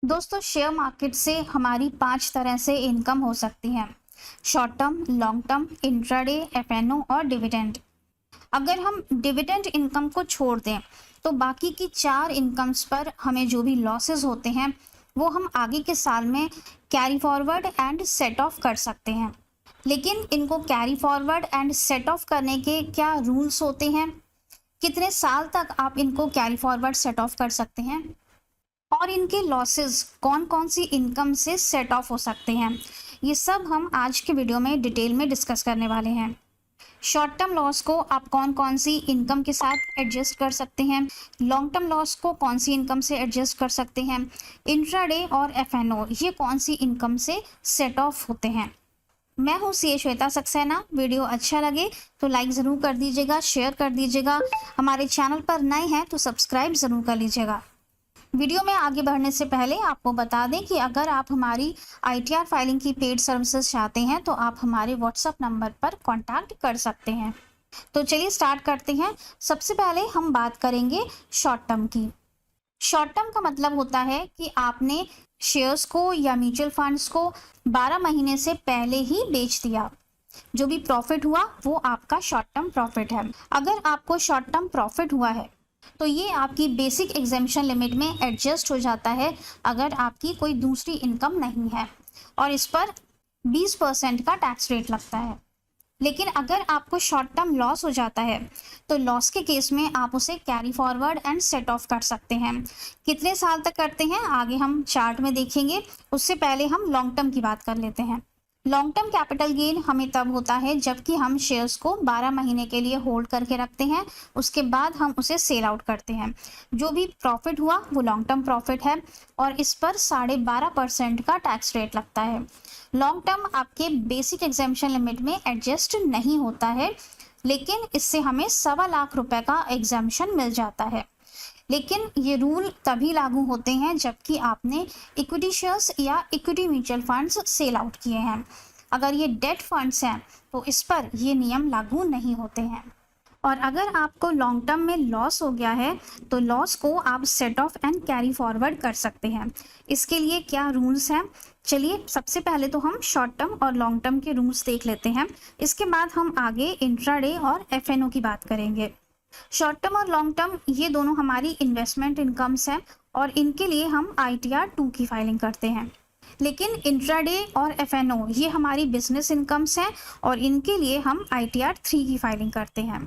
दोस्तों, share market से हमारी 5 तरह से इनकम हो सकती है। Short term, long term, intraday, FnO और डिविडेंड। अगर हम डिविडेंड इनकम को छोड़ दें तो बाकी की 4 इनकम्स पर हमें जो भी लॉसेस होते हैं वो हम आगे के साल में carry forward and set of कर सकते हैं। लेकिन इनको carry forward and set of करने के क्या रूल्स होते हैं, कितने साल तक आप इनको कैरी फॉरवर्ड सेट ऑफ कर सकते हैं और इनके लॉसेस कौन कौन सी इनकम से सेट ऑफ हो सकते हैं, ये सब हम आज के वीडियो में डिटेल में डिस्कस करने वाले हैं। शॉर्ट टर्म लॉस को आप कौन कौन सी इनकम के साथ एडजस्ट कर सकते हैं, लॉन्ग टर्म लॉस को कौन सी इनकम से एडजस्ट कर सकते हैं, इंट्राडे और एफएनओ ये कौन सी इनकम से सेट ऑफ होते हैं। मैं हूँ सी श्वेता सक्सेना। वीडियो अच्छा लगे तो लाइक ज़रूर कर दीजिएगा, शेयर कर दीजिएगा। हमारे चैनल पर नए हैं तो सब्सक्राइब ज़रूर कर लीजिएगा। वीडियो में आगे बढ़ने से पहले आपको बता दें कि अगर आप हमारी आईटीआर फाइलिंग की पेड सर्विसेज चाहते हैं तो आप हमारे व्हाट्सएप नंबर पर कांटेक्ट कर सकते हैं। तो चलिए स्टार्ट करते हैं। सबसे पहले हम बात करेंगे शॉर्ट टर्म की। शॉर्ट टर्म का मतलब होता है कि आपने शेयर्स को या म्यूचुअल फंड्स को 12 महीने से पहले ही बेच दिया। जो भी प्रॉफिट हुआ वो आपका शॉर्ट टर्म प्रॉफिट है। अगर आपको शॉर्ट टर्म प्रॉफिट हुआ है तो ये आपकी बेसिक एग्जेम्पशन लिमिट में एडजस्ट हो जाता है अगर आपकी कोई दूसरी इनकम नहीं है, और इस पर 20% का टैक्स रेट लगता है। लेकिन अगर आपको शॉर्ट टर्म लॉस हो जाता है तो लॉस के केस में आप उसे carry forward and set of कर सकते हैं। कितने साल तक करते हैं आगे हम चार्ट में देखेंगे। उससे पहले हम लॉन्ग टर्म की बात कर लेते हैं। लॉन्ग टर्म कैपिटल गेन हमें तब होता है जबकि हम शेयर्स को 12 महीने के लिए होल्ड करके रखते हैं, उसके बाद हम उसे सेल आउट करते हैं। जो भी प्रॉफिट हुआ वो लॉन्ग टर्म प्रॉफिट है और इस पर 12.5% का टैक्स रेट लगता है। लॉन्ग टर्म आपके बेसिक एग्जेम्पशन लिमिट में एडजस्ट नहीं होता है, लेकिन इससे हमें 1.25 लाख रुपए का एग्जेम्पशन मिल जाता है। लेकिन ये रूल तभी लागू होते हैं जबकि आपने इक्विटी शेयर्स या equity mutual funds sell out किए हैं। अगर ये डेट फंड्स हैं तो इस पर ये नियम लागू नहीं होते हैं। और अगर आपको लॉन्ग टर्म में लॉस हो गया है तो लॉस को आप set of and carry forward कर सकते हैं। इसके लिए क्या रूल्स हैं, चलिए सबसे पहले तो हम शॉर्ट टर्म और लॉन्ग टर्म के रूल्स देख लेते हैं। इसके बाद हम आगे इंट्राडे और एफएनओ की बात करेंगे। शॉर्ट टर्म और लॉन्ग टर्म ये दोनों हमारी इन्वेस्टमेंट इनकम्स हैं और इनके लिए हम ITR 2 की फाइलिंग करते हैं। लेकिन इंट्राडे और एफएनओ ये हमारी बिजनेस इनकम्स हैं और इनके लिए हम ITR 3 की फाइलिंग करते हैं।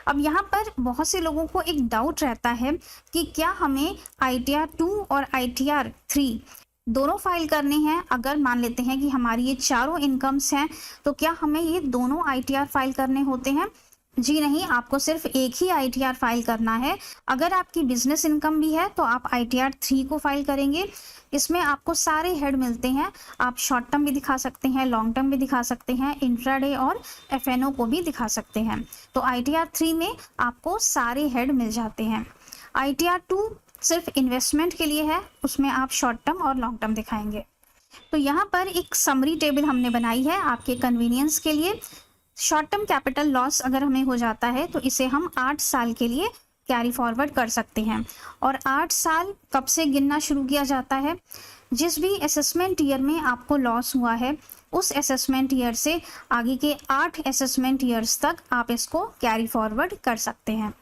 अब यहाँ पर बहुत से लोगों को एक डाउट रहता है कि क्या हमें ITR 2 और ITR 3 दोनों फाइल करने हैं। अगर मान लेते हैं कि हमारी ये चारों इनकम्स हैं तो क्या हमें ये दोनों ITR फाइल करने होते हैं? जी नहीं, आपको सिर्फ एक ही ITR फाइल करना है। अगर आपकी बिजनेस इनकम भी है तो आप ITR 3 को फाइल करेंगे। इसमें आपको सारे हेड मिलते हैं। आप शॉर्ट टर्म भी दिखा सकते हैं, लॉन्ग टर्म भी दिखा सकते हैं, इंट्राडे और एफएनओ को भी दिखा सकते हैं। तो ITR 3 में आपको सारे हेड मिल जाते हैं। ITR 2 सिर्फ इन्वेस्टमेंट के लिए है, उसमें आप शॉर्ट टर्म और लॉन्ग टर्म दिखाएंगे। तो यहाँ पर एक समरी टेबल हमने बनाई है आपके कन्वीनियंस के लिए। शॉर्ट टर्म कैपिटल लॉस अगर हमें हो जाता है तो इसे हम 8 साल के लिए कैरी फॉरवर्ड कर सकते हैं। और 8 साल कब से गिनना शुरू किया जाता है? जिस भी असेसमेंट ईयर में आपको लॉस हुआ है उस असेसमेंट ईयर से आगे के 8 असेसमेंट ईयर्स तक आप इसको कैरी फॉरवर्ड कर सकते हैं।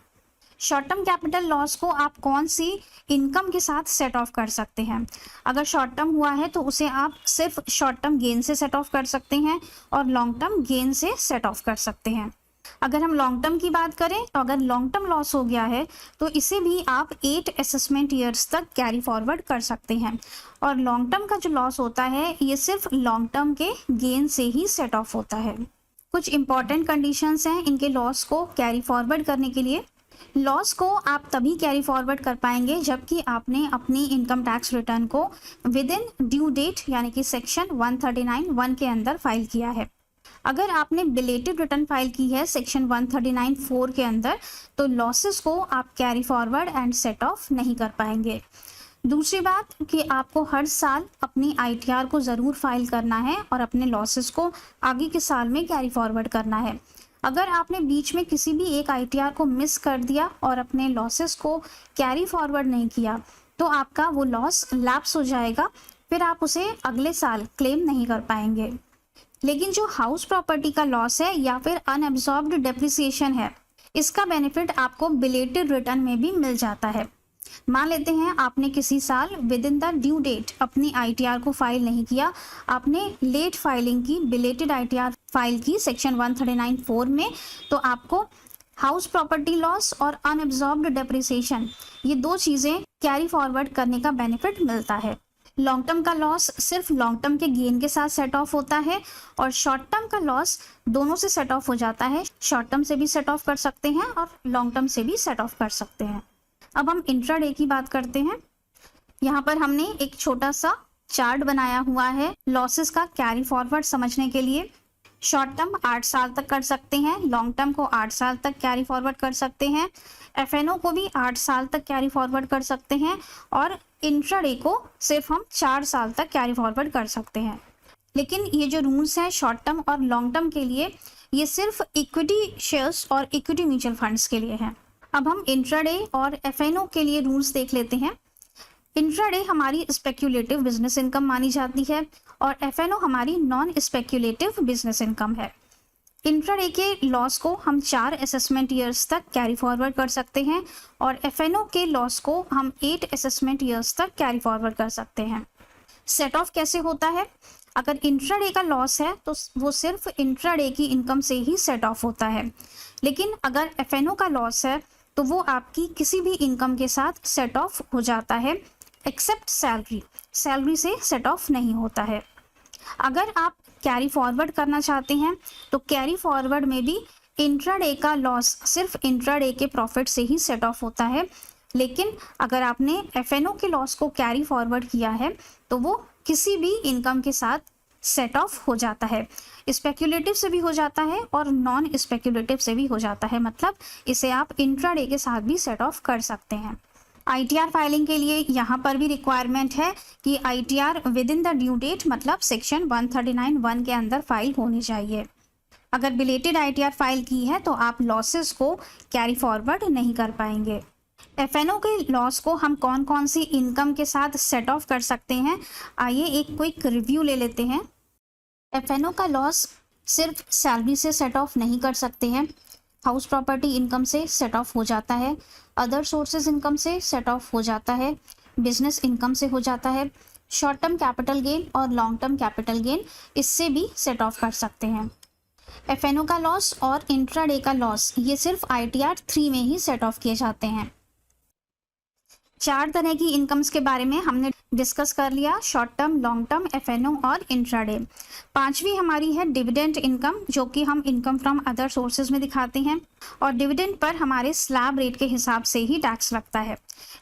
शॉर्ट टर्म कैपिटल लॉस को आप कौन सी इनकम के साथ सेट ऑफ कर सकते हैं? अगर शॉर्ट टर्म हुआ है तो उसे आप सिर्फ शॉर्ट टर्म गेन से सेट ऑफ कर सकते हैं और लॉन्ग टर्म गेन से सेट ऑफ कर सकते हैं। अगर हम लॉन्ग टर्म की बात करें तो अगर लॉन्ग टर्म लॉस हो गया है तो इसे भी आप 8 असेसमेंट ईयर्स तक कैरी फॉरवर्ड कर सकते हैं। और लॉन्ग टर्म का जो लॉस होता है ये सिर्फ लॉन्ग टर्म के गेन से ही सेट ऑफ होता है। कुछ इंपॉर्टेंट कंडीशंस हैं इनके लॉस को कैरी फॉरवर्ड करने के लिए। लॉस को आप तभी कैरी फॉरवर्ड कर पाएंगे जबकि आपने अपनी इनकम टैक्स रिटर्न को विद इन ड्यू डेट यानी कि सेक्शन 139(1) के अंदर फाइल किया है। अगर आपने बिलेटेड रिटर्न फाइल की है सेक्शन 139(4) के अंदर तो लॉसेस को आप carry forward and set of नहीं कर पाएंगे। दूसरी बात कि आपको हर साल अपनी ITR को ज़रूर फाइल करना है और अपने लॉसेस को आगे के साल में कैरी फॉरवर्ड करना है। अगर आपने बीच में किसी भी एक ITR को मिस कर दिया और अपने लॉसेस को कैरी फॉरवर्ड नहीं किया तो आपका वो लॉस लैप्स हो जाएगा, फिर आप उसे अगले साल क्लेम नहीं कर पाएंगे। लेकिन जो हाउस प्रॉपर्टी का लॉस है या फिर अनअब्सॉर्ब्ड डेप्रिसिएशन है, इसका बेनिफिट आपको बिलेटेड रिटर्न में भी मिल जाता है। मान लेते हैं आपने किसी साल within the due date अपनी आईटीआर को फाइल नहीं किया, आपने लेट फाइलिंग की, बिलेटेड आईटीआर फाइल की सेक्शन 139(4) में, तो आपको हाउस प्रॉपर्टी लॉस और अनअब्सॉर्ब्ड डेप्रिसिएशन, ये दो चीज़ें कैरी फॉरवर्ड करने का बेनिफिट मिलता है। लॉन्ग टर्म का लॉस सिर्फ लॉन्ग टर्म के गेन के साथ सेट ऑफ होता है और शॉर्ट टर्म का लॉस दोनों से सेट ऑफ हो जाता है। शॉर्ट टर्म से भी सेट ऑफ कर सकते हैं और लॉन्ग टर्म से भी सेट ऑफ कर सकते हैं। अब हम इंट्राडे की बात करते हैं। यहाँ पर हमने एक छोटा सा चार्ट बनाया हुआ है लॉसेस का कैरी फॉरवर्ड समझने के लिए। शॉर्ट टर्म 8 साल तक कर सकते हैं, लॉन्ग टर्म को 8 साल तक कैरी फॉरवर्ड कर सकते हैं, एफएनओ को भी 8 साल तक कैरी फॉरवर्ड कर सकते हैं और इंट्राडे को सिर्फ हम 4 साल तक कैरी फॉरवर्ड कर सकते हैं। लेकिन ये जो रूल्स हैं शॉर्ट टर्म और लॉन्ग टर्म के लिए, ये सिर्फ इक्विटी शेयर्स और इक्विटी म्यूचुअल फंड्स के लिए हैं। अब हम इंट्राडे और एफएनओ के लिए रूल्स देख लेते हैं। इंट्राडे हमारी स्पेक्यूलेटिव बिजनेस इनकम मानी जाती है और एफएनओ हमारी नॉन स्पेक्यूलेटिव बिजनेस इनकम है। इंट्राडे के लॉस को हम 4 असेसमेंट ईयर्स तक कैरी फॉरवर्ड कर सकते हैं और एफएनओ के लॉस को हम 8 असेसमेंट ईयर्स तक कैरी फॉरवर्ड कर सकते हैं। सेट ऑफ कैसे होता है? अगर इंट्राडे का लॉस है तो वो सिर्फ इंट्राडे की इनकम से ही सेट ऑफ होता है, लेकिन अगर एफएनओ का लॉस है तो वो आपकी किसी भी इनकम के साथ सेट ऑफ हो जाता है एक्सेप्ट सैलरी। सैलरी से सेट ऑफ नहीं होता है। अगर आप कैरी फॉरवर्ड करना चाहते हैं तो कैरी फॉरवर्ड में भी इंट्राडे का लॉस सिर्फ इंट्राडे के प्रॉफिट से ही सेट ऑफ होता है, लेकिन अगर आपने एफएनओ के लॉस को कैरी फॉरवर्ड किया है तो वो किसी भी इनकम के साथ सेट ऑफ हो जाता है। स्पेक्यूलेटिव से भी हो जाता है और नॉन स्पेक्यूलेटिव से भी हो जाता है, मतलब इसे आप इंट्राडे के साथ भी सेट ऑफ कर सकते हैं। आईटीआर फाइलिंग के लिए यहाँ पर भी रिक्वायरमेंट है कि ITR within the due date, मतलब सेक्शन 139(1) के अंदर फाइल होनी चाहिए। अगर बिलेटेड आईटीआर फाइल की है तो आप लॉसेस को कैरी फॉरवर्ड नहीं कर पाएंगे। एफएनओ के लॉस को हम कौन कौन सी इनकम के साथ सेट ऑफ कर सकते हैं, आइए एक क्विक रिव्यू ले लेते हैं। एफएनओ का लॉस सिर्फ सैलरी से सेट ऑफ नहीं कर सकते हैं, हाउस प्रॉपर्टी इनकम से सेट ऑफ हो जाता है, अदर सोर्सेज इनकम से सेट ऑफ हो जाता है, बिजनेस इनकम से हो जाता है, शॉर्ट टर्म कैपिटल गेन और लॉन्ग टर्म कैपिटल गेन इससे भी सेट ऑफ कर सकते हैं। एफएनओ का लॉस और इंट्राडे का लॉस ये सिर्फ आईटीआर 3 में ही सेट ऑफ किए जाते हैं। 4 तरह की इनकम्स के बारे में हमने डिस्कस कर लिया, short term, long term, FnO और इंट्राडे। 5वीं हमारी है डिविडेंड इनकम, जो कि हम इनकम फ्रॉम अदर सोर्सेज में दिखाते हैं और डिविडेंड पर हमारे स्लैब रेट के हिसाब से ही टैक्स लगता है।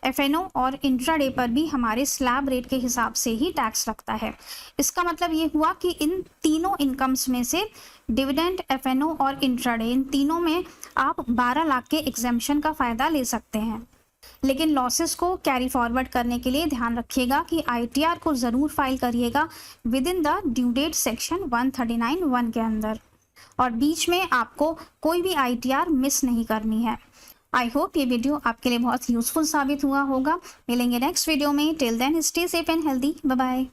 एफएनओ और इंट्राडे पर भी हमारे स्लैब रेट के हिसाब से ही टैक्स लगता है। इसका मतलब ये हुआ कि इन तीनों इनकम्स में से डिविडेंड, एफएनओ और इंट्राडे, इन तीनों में आप 12 लाख के एग्जेम्पशन का फ़ायदा ले सकते हैं। लेकिन लॉसेस को कैरी फॉरवर्ड करने के लिए ध्यान रखिएगा कि आईटीआर को ज़रूर फाइल करिएगा within the due date section 139(1) के अंदर और बीच में आपको कोई भी आईटीआर मिस नहीं करनी है। आई होप ये वीडियो आपके लिए बहुत यूज़फुल साबित हुआ होगा। मिलेंगे नेक्स्ट वीडियो में। Till then stay safe and healthy. Bye bye.